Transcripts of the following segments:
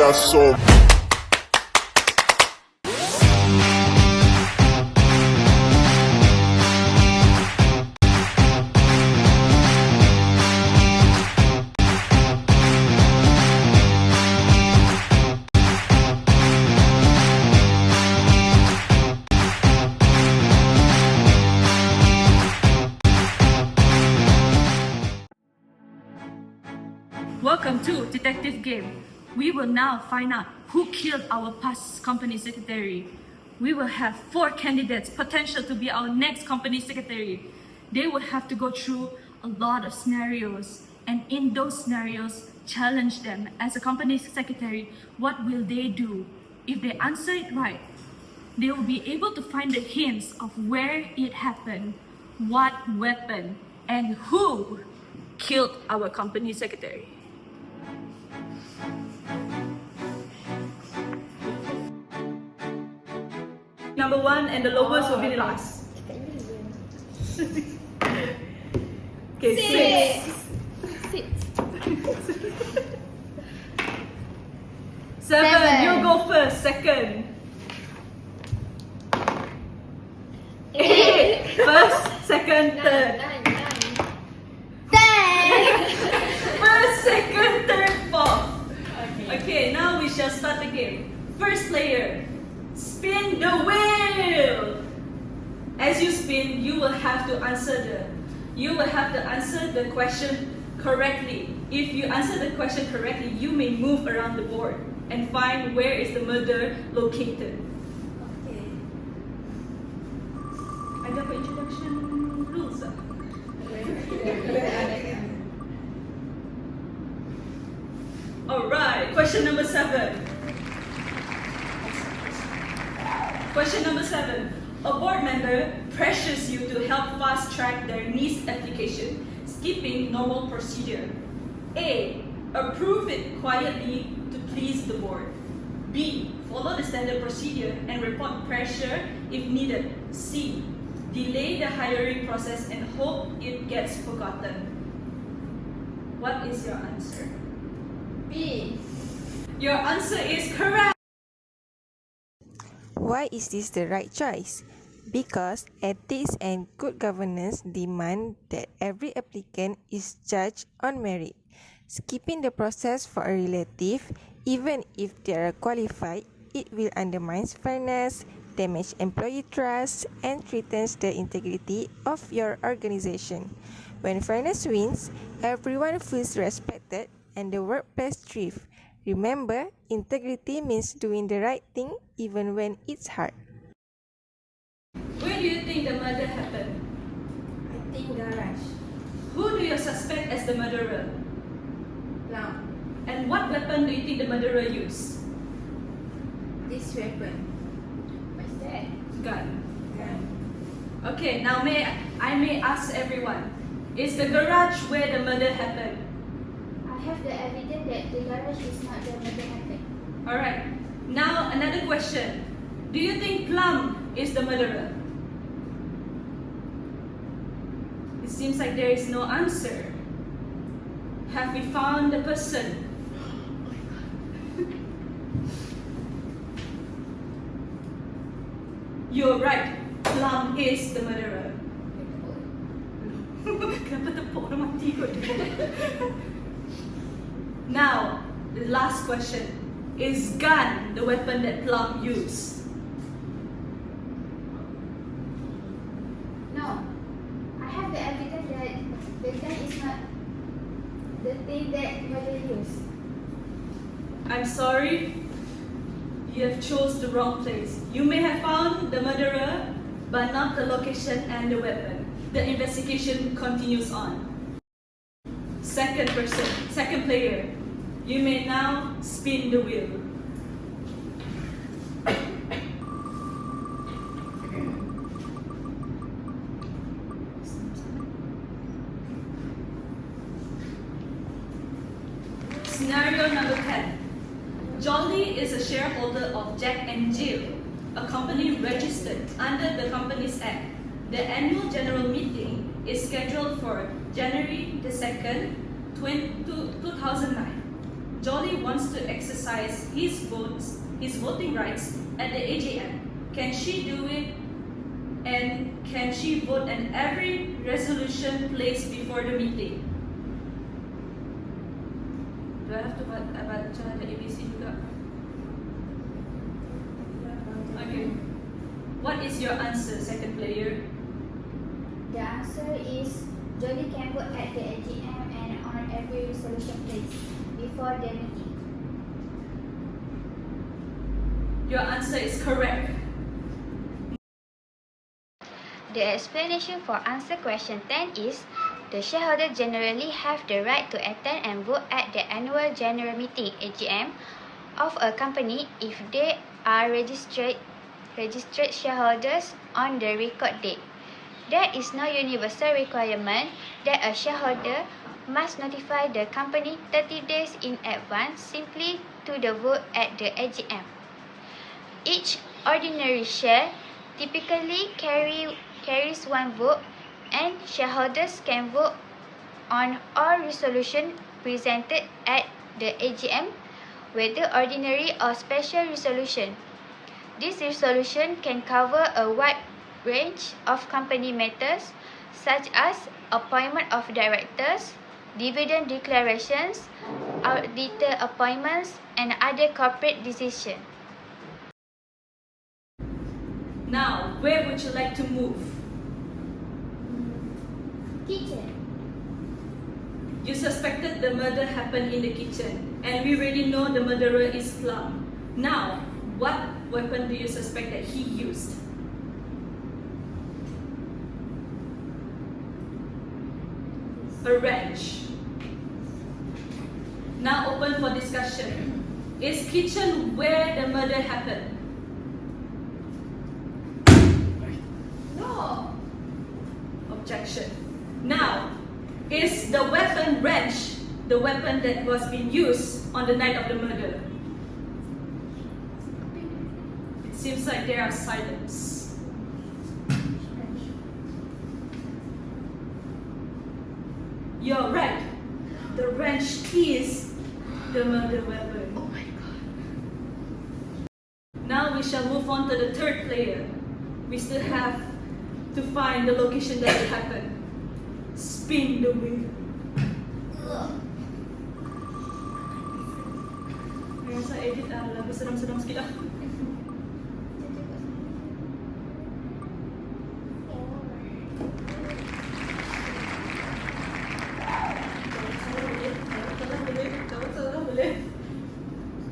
got so. Welcome to Detective Game. We will now find out who killed our past company secretary. We will have 4 candidates potential to be our next company secretary. They will have to go through a lot of scenarios, and in those scenarios, challenge them as a company secretary. What will they do? If they answer it right, they will be able to find the hints of where it happened, what weapon, and who killed our company secretary. Number 1 and the lowest will be the last. Okay, 6. 7. You go first. Second. 8. First, second, third. 10. First, second, third, fourth. Okay, now we shall start the game. First player, spin the wheel. As you spin, you will have to answer the question correctly. If you answer the question correctly, you may move around the board and find where is the murder located. Okay. Ada apa introduction rules? Alright, question number 7. Question number 7. A board member pressures you to help fast-track their NIS application, skipping normal procedure. A. Approve it quietly to please the board. B. Follow the standard procedure and report pressure if needed. C. Delay the hiring process and hope it gets forgotten. What is your answer? B. Your answer is correct! Why is this the right choice? Because ethics and good governance demand that every applicant is judged on merit. Skipping the process for a relative, even if they are qualified, it will undermine fairness, damage employee trust, and threatens the integrity of your organization. When fairness wins, everyone feels respected and the workplace thrives. Remember, integrity means doing the right thing even when it's hard. Where do you think the murder happened? I think garage. Who do you suspect as the murderer? Now, And what weapon do you think the murderer used? this weapon. What's that? Gun. Gun. Okay, now I may ask everyone, is the garage where the murder happened? I have the evidence that the garage is not the murder happened. Alright, now another question. Do you think Plum is the murderer? It seems like there is no answer. Have we found the person? You're right, Plum is the murderer. Kenapa tepuk orang mati kot? Now, the last question. Is gun the weapon that Plum used? No. I have the evidence that the gun is not the thing that murder used. I'm sorry, you have chose the wrong place. You may have found the murderer, but not the location and the weapon. The investigation continues on. Second player, you may now spin the wheel. Scenario number 10. Jolly is a shareholder of Jack and Jill, a company registered under the Companies Act. The annual general meeting is scheduled for January the 2nd, 2009. Jolly wants to exercise his voting rights at the AGM. Can she do it? And can she vote on every resolution placed before the meeting? Do I have to baca the ABC juga? Okay. What is your answer, second player? The answer is Jolly can vote at the AGM and on every resolution placed before the meeting. Your answer is correct. The explanation for answer question 10 is the shareholders generally have the right to attend and vote at the annual general meeting AGM of a company if they are registered shareholders on the record date. There is no universal requirement that a shareholder must notify the company 30 days in advance simply to the vote at the AGM. Each ordinary share typically carries one vote, and shareholders can vote on all resolutions presented at the AGM, whether ordinary or special resolution. This resolution can cover a wide range of company matters such as appointment of directors, dividend declarations, auditor appointments, and other corporate decisions. Now, where would you like to move? Kitchen. You suspected the murder happened in the kitchen, and we already know the murderer is Plum. Now, what weapon do you suspect that he used? A wrench. Now open for discussion. Is kitchen where the murder happened? No. Objection. Now, is the weapon wrench the weapon that was being used on the night of the murder? It seems like there are silence. You're right. The wrench is the murder weapon. Oh my god. Now we shall move on to the third player. We still have to find the location that it happened. Spin the wheel. Ayun sa edit lagu sedang-sedang sikit lah.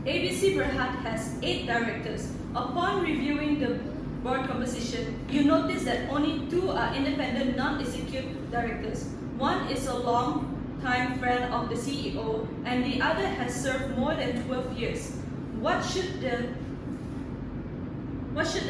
ABC Berhad has 8 directors. Upon reviewing the board composition, you notice that only 2 are independent non-executive directors. One is a long-time friend of the CEO, and the other has served more than 12 years. What should the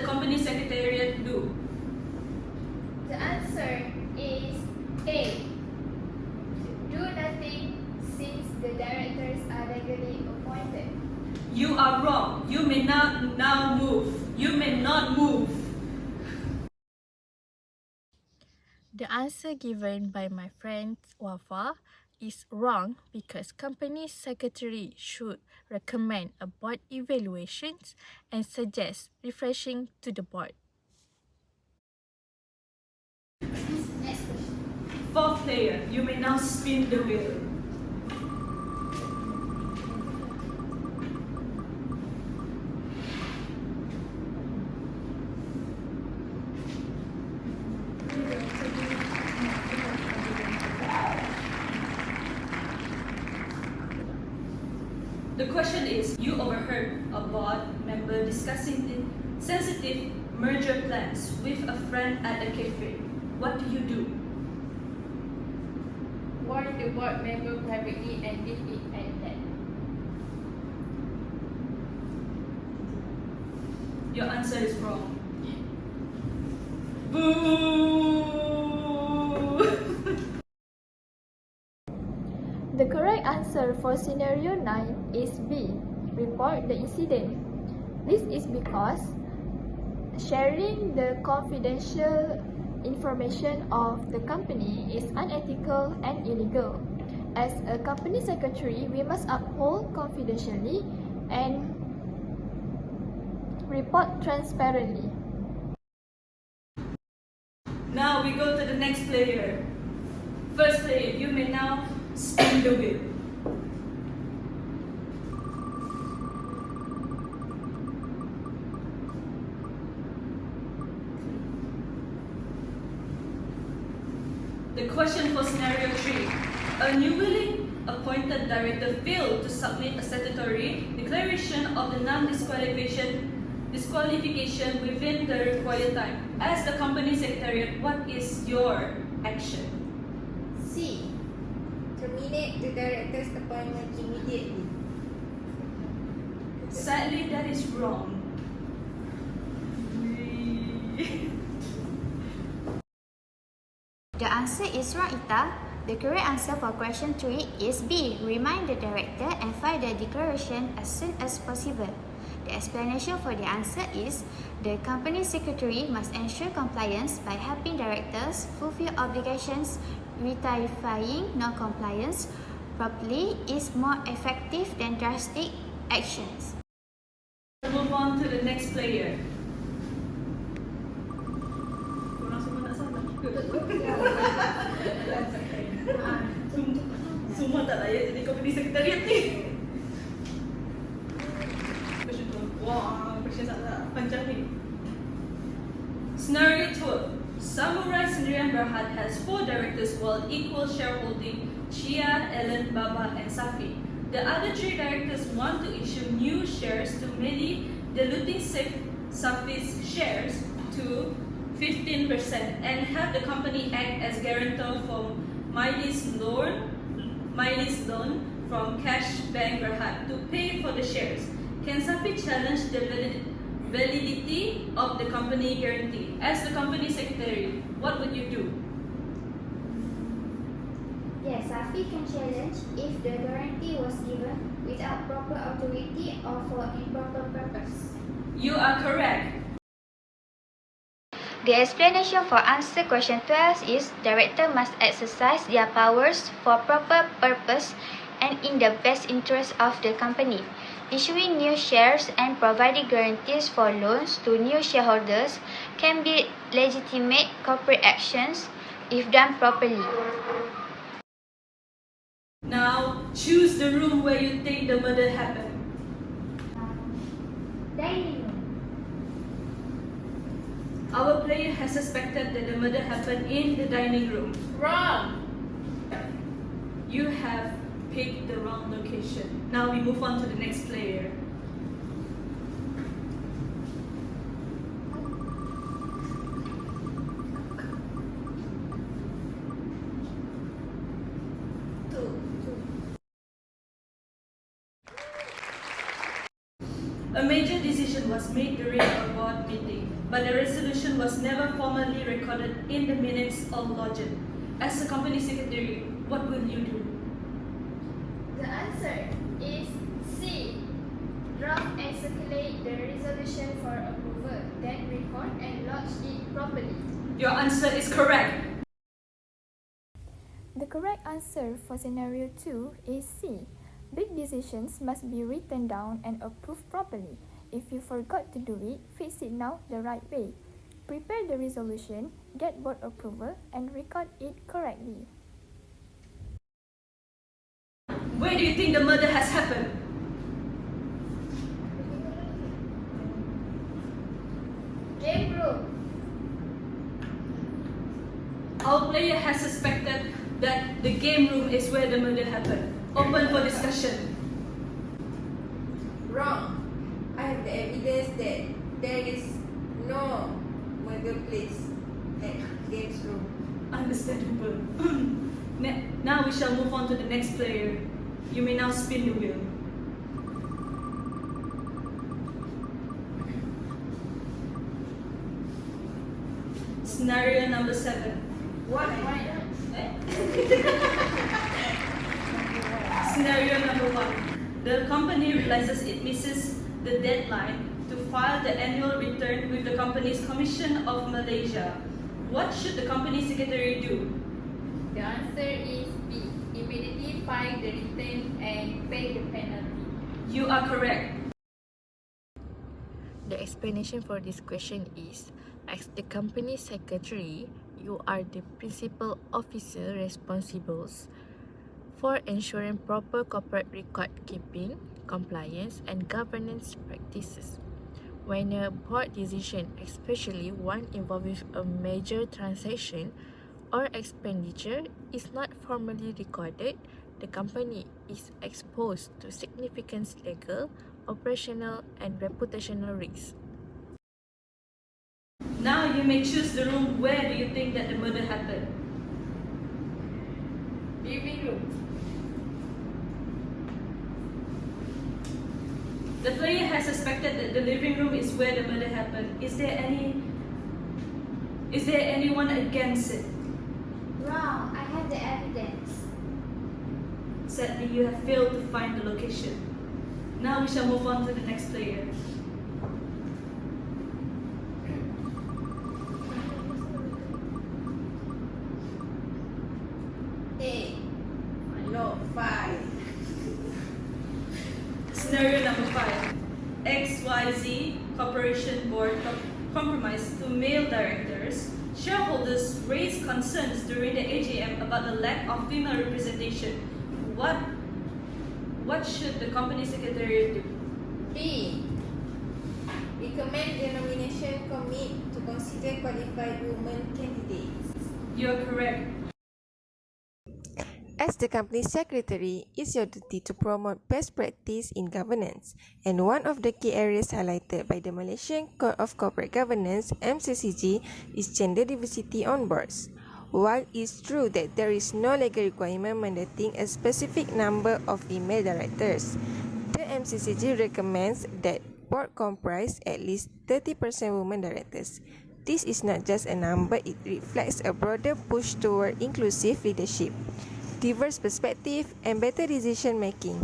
company secretariat do? The answer is A. Do nothing since the directors are legally appointed. You are wrong. You may not now move. You may not move. The answer given by my friend Wafa is wrong because company secretary should recommend a board evaluations and suggest refreshing to the board. Next question. Fourth player, you may now spin the wheel. The question is, you overheard a board member discussing the sensitive merger plans with a friend at a cafe. What do you do? Warn the board member privately and leave it at that. Your answer is wrong. Boo! The correct answer for scenario 9 is B. Report the incident. This is because sharing the confidential information of the company is unethical and illegal. As a company secretary, we must uphold confidentially and report transparently. Now we go to the next player. First player, you may now spin the wheel. The question for scenario 3. A newly appointed director failed to submit a statutory declaration of the disqualification within the required time. As the company secretariat, what is your action? C. Terminate the director's appointment immediately. Sadly, that is wrong. The answer is wrong, Ita. The correct answer for question 3 is B. Remind the director and file the declaration as soon as possible. The explanation for the answer is the company secretary must ensure compliance by helping directors fulfill obligations. Rectifying non-compliance properly is more effective than drastic actions. Move on to the next player. Korang semua nak salah ke? Semua tak layak jadi company secretariat ni. Question 2. Wah, question sangat panjang ni. Scenario 2. Samurai Sendirian Berhad has 4 directors while equal shareholding Chia, Ellen, Baba and Safi. The other 3 directors want to issue new shares to Meli, diluting Safi's shares to 15% and have the company act as guarantor for Miley's loan from Cash Bank Berhad to pay for the shares. Can Safi challenge the validity of the company guarantee? As the company secretary, what would you do? Yes, Safi can challenge if the guarantee was given without proper authority or for improper purpose. You are correct. The explanation for answer question 12 is director must exercise their powers for proper purpose and in the best interest of the company. Issuing new shares and providing guarantees for loans to new shareholders can be legitimate corporate actions if done properly. Now, choose the room where you think the murder happened. Dining room. Our player has suspected that the murder happened in the dining room. Wrong. You have picked the wrong location. Now we move on to the next player. A major decision was made during a board meeting, but the resolution was never formally recorded in the minutes or lodged. As a company secretary, what will you do? The answer is C. Draft and circulate the resolution for approval, then record and lodge it properly. Your answer is correct. The correct answer for scenario 2 is C. Big decisions must be written down and approved properly. If you forgot to do it, fix it now the right way. Prepare the resolution, get board approval, and record it correctly. Where do you think the murder has happened? Game room. Our player has suspected that the game room is where the murder happened. Open for discussion. Wrong. I have the evidence that there is no murder place at games room. Understandable. Now we shall move on to the next player. You may now spin the wheel. Scenario number 7. Scenario number 1. The company realizes it misses the deadline to file the annual return with the company's Commission of Malaysia. What should the company secretary do? The answer is B. Immediately notify the return and pay the penalty. You are correct. The explanation for this question is, as the company secretary, you are the principal officer responsible for ensuring proper corporate record keeping, compliance, and governance practices. When a board decision, especially one involving a major transaction or expenditure, is not formally recorded, the company is exposed to significant legal, operational, and reputational risks. Now you may choose the room where do you think that the murder happened. Living room. The player has suspected that the living room is where the murder happened. Is there anyone against it? Wrong. I have the evidence. Sadly, you have failed to find the location. Now we shall move on to the next player. No, 5. Scenario number 5. XYZ Corporation Board compromised to male directors. Shareholders raised concerns during the AGM about the lack of female representation. What should the company secretary do? B. Recommend the nomination committee to consider qualified women candidates. You are correct. As the company secretary, it's your duty to promote best practice in governance, and one of the key areas highlighted by the Malaysian Code of Corporate Governance (MCCG) is gender diversity on boards. While it's true that there is no legal requirement mandating a specific number of female directors, the MCCG recommends that board comprise at least 30% women directors. This is not just a number, it reflects a broader push toward inclusive leadership, diverse perspective, and better decision making.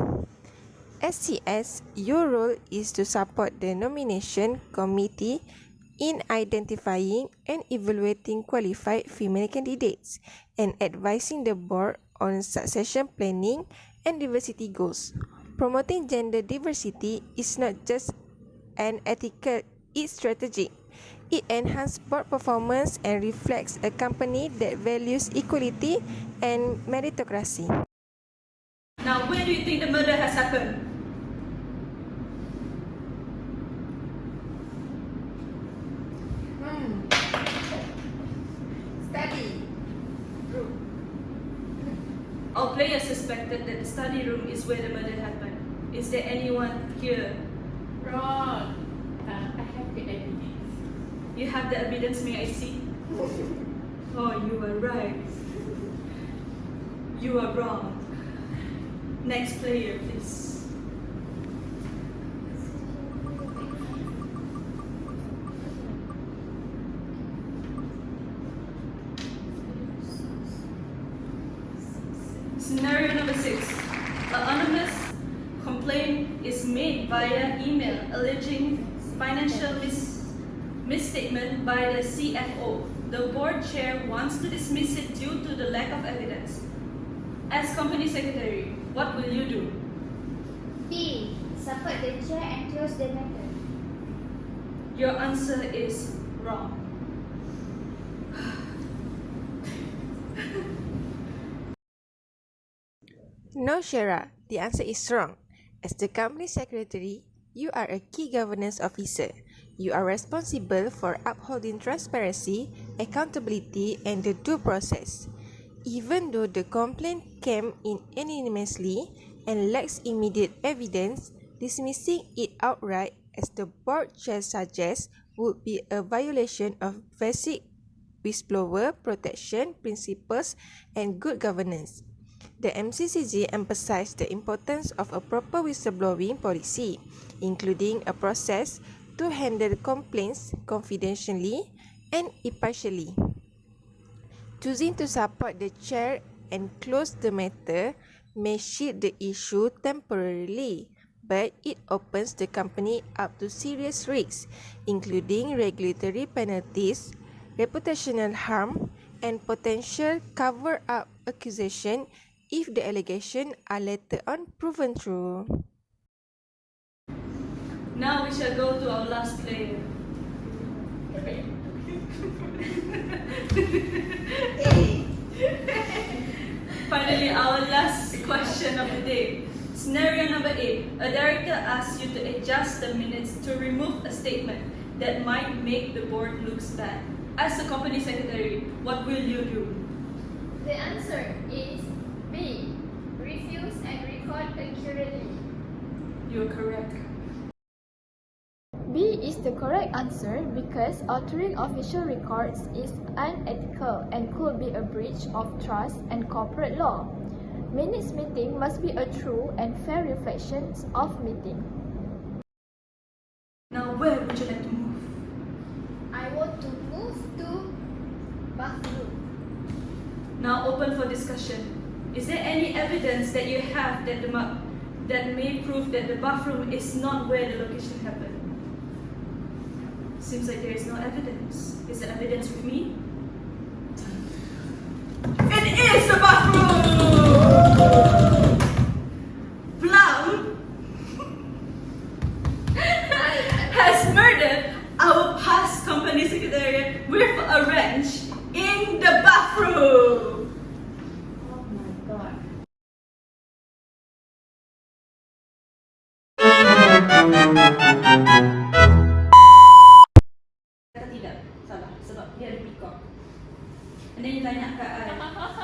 SCS, your role is to support the nomination committee in identifying and evaluating qualified female candidates and advising the board on succession planning and diversity goals. Promoting gender diversity is not just an ethical, it's strategic. It enhances board performance and reflects a company that values equality and meritocracy. Now, where do you think the murder has happened? Study room. All players suspected that the study room is where the murder happened. Is there anyone here? Wrong. I have the evidence. You have the evidence, may I see? Oh, you are right. You are wrong. Next player, please. Scenario number 6. An anonymous complaint is made via email alleging financial misstatement by the CFO. The board chair wants to dismiss it due to the lack of evidence. As company secretary, what will you do? B. Support the chair and close the matter. Your answer is wrong. No, Shara, the answer is wrong. As the company secretary, you are a key governance officer. You are responsible for upholding transparency, accountability, and the due process. Even though the complaint came in anonymously and lacks immediate evidence, dismissing it outright, as the board chair suggests, would be a violation of basic whistleblower protection principles and good governance. The MCCG emphasized the importance of a proper whistleblowing policy, including a process to handle complaints confidentially and impartially. Choosing to support the chair and close the matter may shield the issue temporarily, but it opens the company up to serious risks, including regulatory penalties, reputational harm, and potential cover-up accusation if the allegations are later on proven true. Now we shall go to our last player. Finally, our last question of the day. Scenario number 8. A director asks you to adjust the minutes to remove a statement that might make the board look bad. As the company secretary, what will you do? The answer is B. Refuse and record accurately. You are correct. B is the correct answer because altering official records is unethical and could be a breach of trust and corporate law. Minutes meeting must be a true and fair reflection of meeting. Now, where would you like to move? I want to move to bathroom. Now open for discussion. Is there any evidence that you have that may prove that the bathroom is not where the location happened? Seems like there is no evidence. Is the evidence with me? It is the bathroom! Plum has murdered our past company secretary with a wrench in the bathroom! Oh my god. Kata tidak, salah. Sebab dia ada peacock. And then you tanya kat I,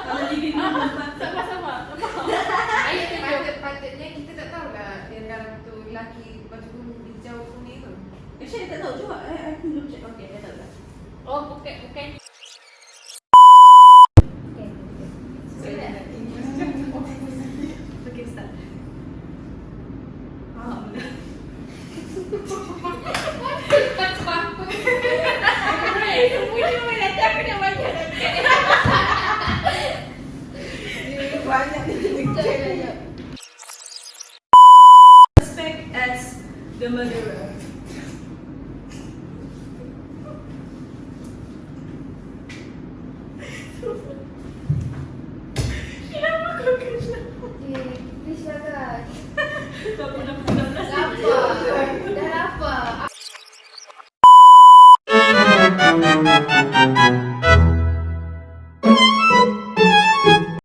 kalau living room tempat Sama-sama. Patutnya kita tak tahulah yang dalam tu lelaki baju hijau kuning tu. actually I tak tahu juga. I belum check. Okay, I tahu lah. Oh, bukan. Okay, start. Suspect as the murderer. Kenapa kau kena? Please lah guys. Kau pernah